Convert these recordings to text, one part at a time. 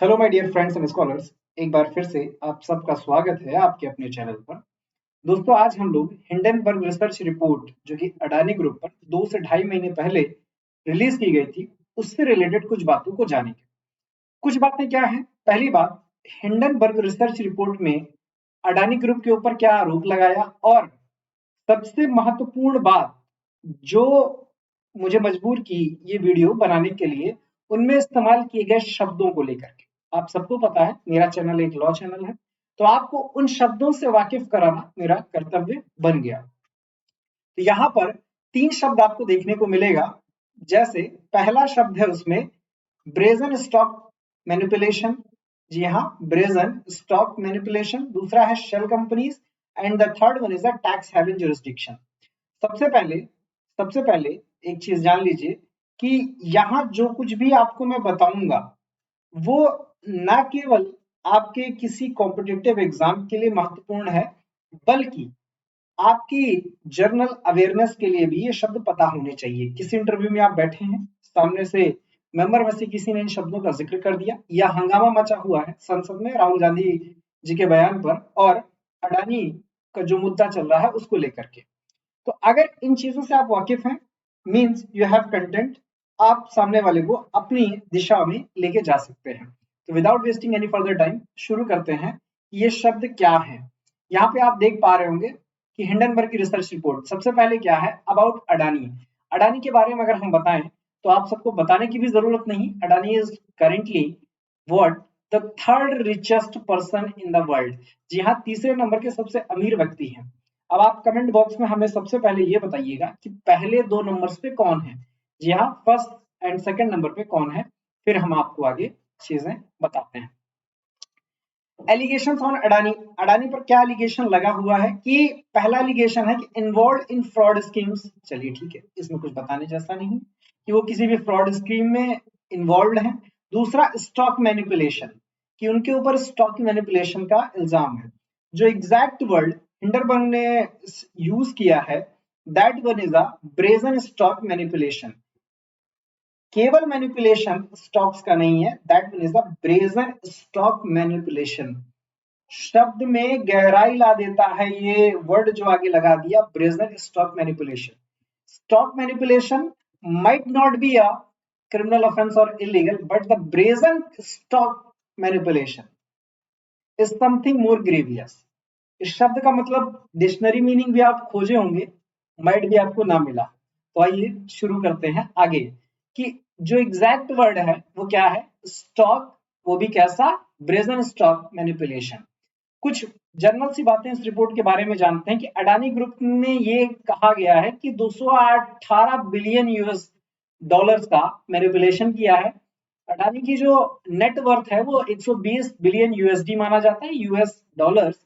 Hello my dear friends and scholars, एक बार फिर से आप सबका स्वागत है आपके अपने चैनल पर। दोस्तों, आज हम लोग हिंडनबर्ग रिसर्च रिपोर्ट जो कि अडानी ग्रुप पर 2 से ढाई महीने पहले रिलीज की गई थी, उससे रिलेटेड कुछ बातों को जानेंगे। कुछ बातें क्या है? पहली बात, हिंडनबर्ग रिसर्च रिपोर्ट में अडानी ग्रुप के ऊपर क्या आरोप लगाया, और सबसे महत्वपूर्ण बात जो मुझे मजबूर की ये वीडियो बनाने के लिए, उनमें इस्तेमाल किए गए शब्दों को लेकर के। आप सबको पता है मेरा चैनल एक लॉ चैनल है, तो आपको उन शब्दों से वाकिफ कराना मेरा कर्तव्य बन गया। तो यहाँ पर 3 शब्द आपको देखने को मिलेगा। जैसे पहला शब्द है उसमें ब्रेजन स्टॉक मैनिपुलेशन। जी हाँ, ब्रेजन स्टॉक मैनिपुलेशन। दूसरा है shell companies, and the third one is a tax haven jurisdiction. सबसे पहले सबसे पहले एक चीज जान लीजिए कि यहाँ जो कुछ भी आपको मैं बताऊंगा वो ना केवल आपके किसी कॉम्पिटिटिव एग्जाम के लिए महत्वपूर्ण है, बल्कि आपकी जर्नल अवेयरनेस के लिए भी ये शब्द पता होने चाहिए। किसी इंटरव्यू में आप बैठे हैं, सामने से मेंबर में से किसी ने इन शब्दों का जिक्र कर दिया, या हंगामा मचा हुआ है संसद में राहुल गांधी जी के बयान पर और अडानी का जो मुद्दा चल रहा है उसको लेकर के, तो अगर इन चीजों से आप वाकिफ हैं, मीन्स यू हैव कंटेंट, आप सामने वाले को अपनी दिशा में लेके जा सकते हैं। तो without wasting any further time शुरू करते हैं। ये शब्द क्या है? यहाँ पे आप देख पा रहे होंगे कि हिंडनबर्ग की रिसर्च रिपोर्ट। सबसे पहले क्या है? अबाउट अडानी। अडानी के बारे में अगर हम बताएं तो आप सबको बताने की भी जरूरत नहीं, Adani is currently what the third richest person in the world. जी हाँ, तीसरे नंबर के सबसे अमीर व्यक्ति हैं। अब आप कमेंट बॉक्स में हमें सबसे पहले ये बताइएगा कि पहले 2 नंबर्स पे कौन है। जी हाँ, फर्स्ट एंड सेकंड नंबर पे कौन है, फिर हम आपको आगे चीजें बताते हैं। Allegation on Adani. अडानी पर क्या एलिगेशन लगा हुआ है कि पहला एलिगेशन है कि इन्वॉल्व इन फ्रॉड स्कीम्स। चलिए ठीक है, इसमें कुछ बताने जैसा नहीं कि वो किसी भी फ्रॉड स्कीम में इन्वॉल्व है। दूसरा, स्टॉक मैनिपुलेशन, कि उनके ऊपर स्टॉक मैनिपुलेशन का इल्जाम है। जो एग्जैक्ट वर्ड हिंडरबर्ग ने यूज किया है, that one is a brazen stock manipulation. केवल मैनिपुलेशन स्टॉक्स का नहीं है, that one is a brazen stock manipulation. शब्द में गहराई ला देता है ये वर्ड जो आगे लगा दिया, brazen stock manipulation. Stock manipulation might not be a criminal offense or illegal, but the brazen stock manipulation is something more grievous. इस शब्द का मतलब डिक्शनरी मीनिंग भी आप खोजे होंगे, माइट भी आपको ना मिला। तो आइए शुरू करते हैं आगे कि जो एग्जैक्ट वर्ड है वो क्या है। स्टॉक, वो भी कैसा? Brazen stock manipulation. कुछ जनरल सी बातें इस रिपोर्ट के बारे में जानते हैं कि अडानी ग्रुप में ये कहा गया है कि 218 बिलियन यूएस डॉलर्स का मैनिपुलेशन किया है। अडानी की जो नेट वर्थ है वो 120 बिलियन यूएसडी माना जाता है, यूएस डॉलर्स।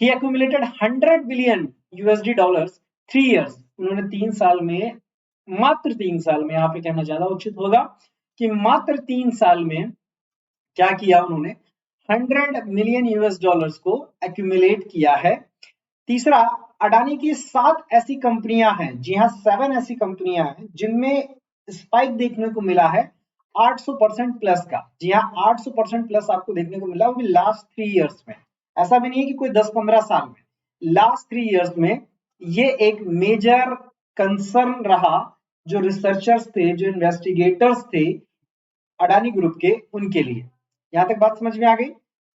ही accumulated 100 billion USD dollars 3 years. उन्होंने 3 साल में, मात्र 3 साल में, यहाँ पे कहना ज्यादा उचित होगा कि मात्र 3 साल में क्या किया उन्होंने, 100 मिलियन यूएस डॉलर्स को एक्यूमुलेट किया है। तीसरा, अडानी की 7 ऐसी कंपनियां हैं, जी हाँ 7 ऐसी कंपनियां हैं जिनमें स्पाइक देखने को मिला है 800% प्लस का। जी हाँ, 800% प्लस आपको देखने को मिला, वो भी लास्ट 3 इयर्स में। ऐसा भी नहीं है कि कोई 10-15 साल में, लास्ट 3 इयर्स में ये एक मेजर कंसर्न रहा। जो रिसर्चर्स थे, जो इन्वेस्टिगेटर्स थे अडानी ग्रुप के, उनके लिए। यहां तक बात समझ में आ गई?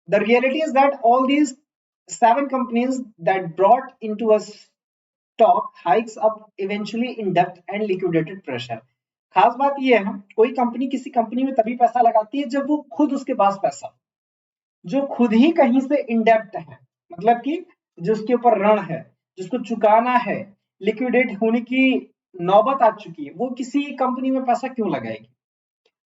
The reality is that all these 7 companies that brought into a stock hikes up eventually in debt and liquidated pressure। खास बात यह है, कोई कंपनी किसी कंपनी में तभी पैसा लगाती है जब वो खुद, उसके पास पैसा, जो खुद ही कहीं से इंडेप्ट है, मतलब कि जिसके ऊपर ऋण है, जिसको चुकाना है, लिक्विडेट होने की नौबत आ चुकी है, वो किसी कंपनी में पैसा क्यों लगाएगी?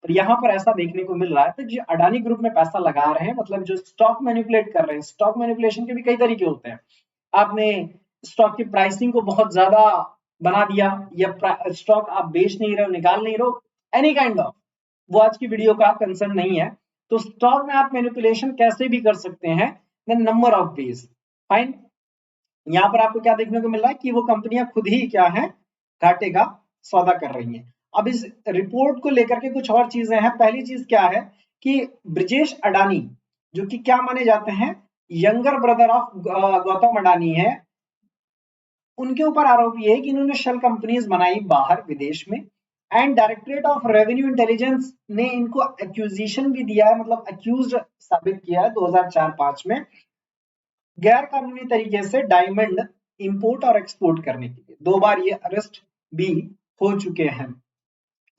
और यहाँ पर ऐसा देखने को मिल रहा है। तो जो अडानी ग्रुप में पैसा लगा रहे हैं, मतलब जो स्टॉक मैनिपुलेट कर रहे हैं, स्टॉक मैनिपुलेशन के भी कई तरीके होते हैं। आपने स्टॉक की प्राइसिंग को बहुत ज्यादा बना दिया, या स्टॉक आप बेच नहीं रहे हो, निकाल नहीं रहे हो, एनी काइंड ऑफ, वो आज की वीडियो का कंसर्न नहीं है। तो स्टॉक में आप मैनिपुलेशन कैसे भी कर सकते हैं, the number of ways. Fine. यहाँ पर आपको क्या देखने को मिल रहा है कि वो कंपनियां खुद ही क्या है, घाटे का सौदा कर रही हैं। अब इस रिपोर्ट को लेकर के कुछ और चीजें हैं। पहली चीज क्या है कि ब्रजेश अडानी, जो कि क्या माने जाते हैं, younger brother of Gautam Adani है, उनके ऊपर आरोप ये है कि इन्होंने शेल कंपनीज बनाई बाहर विदेश में, and directorate of revenue intelligence ने इनको एक्यूजिशन भी दिया है, मतलब अक्यूज साबित किया है 2004-5 में गैर कानूनी तरीके से डायमंड इंपोर्ट और एक्सपोर्ट करने के लिए। 2 बार ये अरेस्ट भी हो चुके हैं।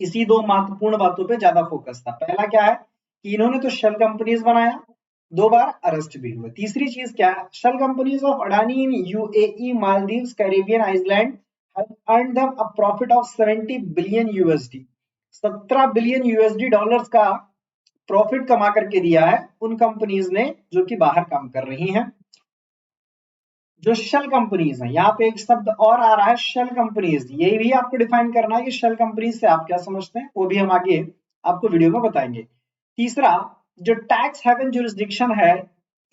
इसी 2 महत्वपूर्ण बातों पे ज्यादा फोकस था। पहला क्या है कि इन्होंने तो शेल कंपनीज बनाया, 2 बार अरेस्ट भी हुए। तीसरी चीज क्या है, shell companies of Adani in UAE, Maldives, Caribbean island have earned them a profit of 70 billion USD, 17 billion USD dollars का प्रॉफिट कमा करके दिया है उन कंपनीज ने जो कि बाहर काम कर रही हैं। जो शेल कंपनीज हैं, यहाँ पे एक शब्द और आ रहा है शेल कंपनीज, ये भी आपको डिफाइन करना है कि शेल कंपनीज से आप क्या समझते हैं, वो भी हम आगे आपको वीडियो में बताएंगे। तीसरा, जो टैक्स हेवन जुरिस्डिक्शन है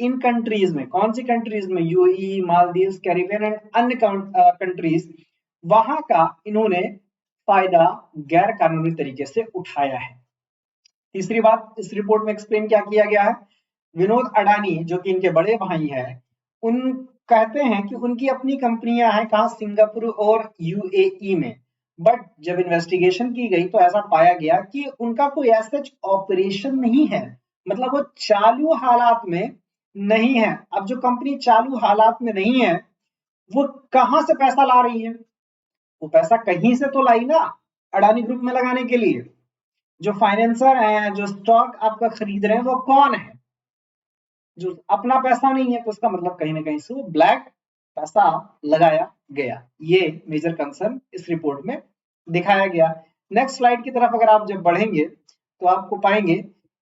इन कंट्रीज में, कौन सी कंट्रीज में, यूएई, मालदीव्स, कैरिबियन एंड अन्य कंट्रीज, वहां का इन्होंने फायदा गैर कानूनी तरीके से उठाया है। तीसरी बात इस रिपोर्ट में एक्सप्लेन क्या किया गया है, विनोद अडानी जो कि इनके बड़े भाई हैं, उन कहते हैं कि उनकी अपनी कंपनियां हैं कहाँ, सिंगापुर और यूएई में, बट जब इन्वेस्टिगेशन की गई तो ऐसा पाया गया कि उनका कोई ऐसा ऑपरेशन नहीं है, मतलब वो चालू हालात में नहीं है। अब जो कंपनी चालू हालात में नहीं है वो कहां से पैसा ला रही है, वो पैसा कहीं से तो लाई ना अडानी ग्रुप में लगाने के लिए। जो फाइनेंसर है, जो स्टॉक आपका खरीद रहे हैं, वो कौन है, जो अपना पैसा नहीं है, तो उसका मतलब कहीं ना कहीं से वो ब्लैक पैसा लगाया गया। ये मेजर कंसर्न इस रिपोर्ट में दिखाया गया। नेक्स्ट स्लाइड की तरफ अगर आप जब बढ़ेंगे तो आपको पाएंगे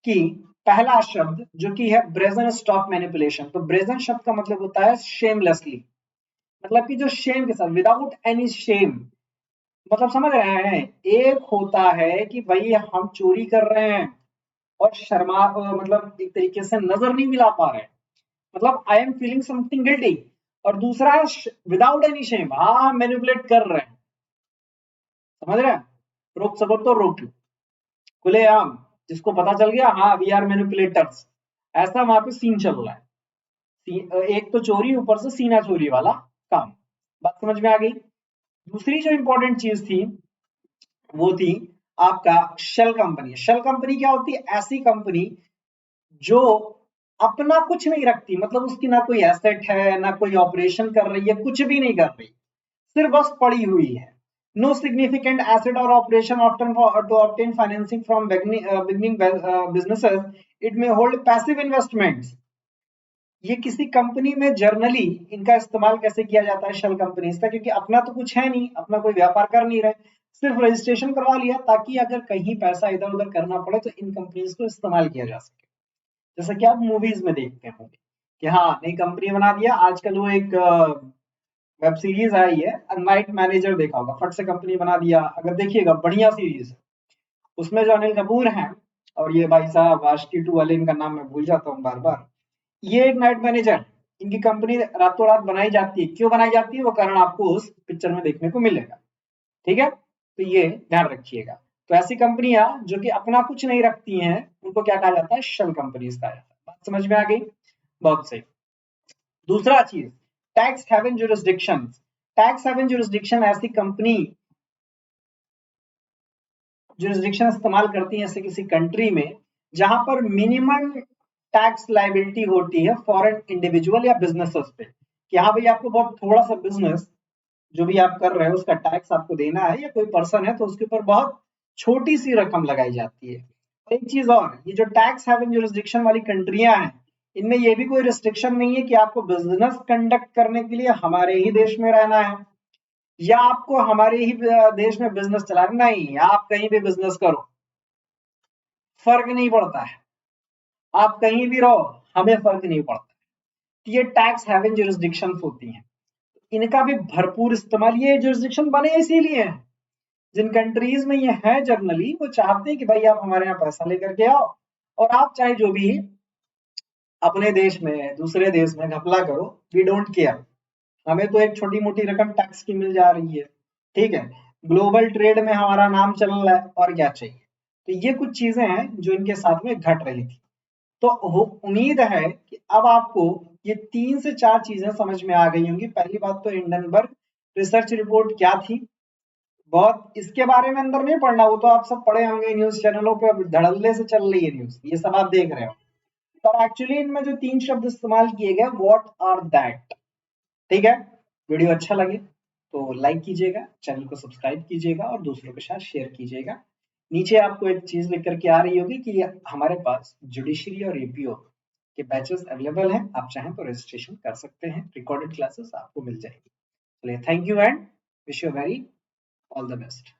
कि पहला शब्द जो कि है ब्रेजन स्टॉक मैनिपुलेशन। तो ब्रेजन शब्द का मतलब होता है शेमलेसली, मतलब कि जो शेम के साथ, विदाउट एनी शेम, मतलब समझ रहे हैं, एक होता है कि भाई हम चोरी कर रहे हैं और शर्मा, मतलब एक तरीके से नजर नहीं मिला पा रहे हैं, मतलब I am feeling something guilty, और दूसरा है विदाउट एनी शेम, हाँ मैनिपुलेट कर रहे हैं, समझ रहे हैं, रोक सको तो रोक लो खुलेआम, जिसको पता चल गया हाँ वी आर मैनिपुलेटर्स, ऐसा वहां पे सीन चल रहा है। एक तो चोरी, ऊपर से सीना चोरी वाला काम, बात समझ में आ गई। दूसरी जो इंपॉर्टेंट चीज थी वो थी आपका शेल कंपनी। शेल कंपनी क्या होती है, ऐसी कंपनी जो अपना कुछ नहीं रखती, मतलब उसकी ना कोई एसेट है, ना कोई ऑपरेशन कर रही है, कुछ भी नहीं कर रही, सिर्फ बस पड़ी हुई है। नो सिग्निफिकेंट एसेट और operation often to obtain financing from beginning businesses, it may hold passive investments. ये किसी कंपनी में जर्नली इनका इस्तेमाल कैसे किया जाता है शेल कंपनीज का, क्योंकि अपना तो कुछ है नहीं, अपना कोई व्यापार कर नहीं रहे, सिर्फ रजिस्ट्रेशन करवा लिया ताकि अगर कहीं पैसा इधर उधर करना पड़े तो इन कंपनीज को इस्तेमाल किया जा सके। जैसा कि आप मूवीज में देखते होंगे कि हाँ नई कंपनी बना दिया, आजकल वो एक वेब सीरीज आई है नाइट मैनेजर, देखा होगा, फट से कंपनी बना दिया, अगर देखिएगा बढ़िया सीरीज है, उसमें जो अनिल कपूर हैं और ये भाई साहब आशिकी 2 वाले, इनका नाम मैं भूल जाता हूँ बार बार, ये एक नाइट मैनेजर, इनकी कंपनी रातों रात बनाई जाती है, क्यों बनाई जाती है वो कारण आपको उस पिक्चर में देखने को मिलेगा, ठीक है, तो ये ध्यान रखिएगा। तो ऐसी कंपनियां जो कि अपना कुछ नहीं रखती हैं उनको क्या कहा जाता है, शेल कंपनीज कहा जाता है। बात समझ में आ गई, बहुत सही। दूसरा चीज, tax haven jurisdiction. Tax haven jurisdiction ऐसी कंपनी जुरिस्डिक्शन इस्तेमाल करती है ऐसे किसी कंट्री में जहां पर मिनिमम टैक्स लाइबिलिटी होती है फॉरेन इंडिविजुअल या बिजनेसेस पे, कि हाँ भाई आपको बहुत थोड़ा सा बिजनेस जो भी आप कर रहे हो उसका टैक्स आपको देना है, या कोई पर्सन है तो उसके ऊपर बहुत छोटी सी रकम लगाई जाती है। एक चीज और, ये जो टैक्स हेवन जुरिस्डिक्शन वाली कंट्रियां हैं, इनमें ये भी कोई रिस्ट्रिक्शन नहीं है कि आपको बिजनेस कंडक्ट करने के लिए हमारे ही देश में रहना है या आपको हमारे ही देश में बिजनेस चलाना, नहीं, आप कहीं भी बिजनेस करो, फर्क नहीं पड़ता है, आप कहीं भी रहो, हमें फर्क नहीं पड़ता। ये टैक्स हेवन जुरिस्डिक्शन होती हैं, इनका भी भरपूर इस्तेमाल, ये जुरिस्डिक्शन बने इसीलिए हैं, जिन कंट्रीज में ये है जनरली वो चाहते हैं कि भाई आप हमारे यहाँ पैसा लेकर के आओ और आप चाहे जो भी अपने देश में दूसरे देश में घपला करो, वी डोंट केयर, हमें तो एक छोटी मोटी रकम टैक्स की मिल जा रही है, ठीक है, ग्लोबल ट्रेड में हमारा नाम चल रहा है और क्या चाहिए। तो ये कुछ चीजें हैं जो इनके साथ में घट रही थी। तो उम्मीद है कि अब आपको ये 3 से 4 चीजें समझ में आ गई होंगी। पहली बात तो हिंडनबर्ग रिसर्च रिपोर्ट क्या थी, बहुत इसके बारे में अंदर नहीं पढ़ना, वो तो आप सब पढ़े होंगे न्यूज चैनलों पे, अब धड़ल्ले से चल रही है न्यूज, ये सब आप देख रहे हो। पर एक्चुअली इनमें जो 3 शब्द इस्तेमाल किए गए, व्हाट आर दैट। ठीक है, वीडियो अच्छा लगे तो लाइक कीजिएगा, चैनल को सब्सक्राइब कीजिएगा और दूसरों के साथ शेयर कीजिएगा। नीचे आपको एक चीज लिख करके आ रही होगी कि हमारे पास जुडिशरी और एपीओ के बैचेस अवेलेबल हैं, आप चाहें तो रजिस्ट्रेशन कर सकते हैं, रिकॉर्डेड क्लासेस आपको मिल जाएगी। चलिए, thank you and wish you very all the best.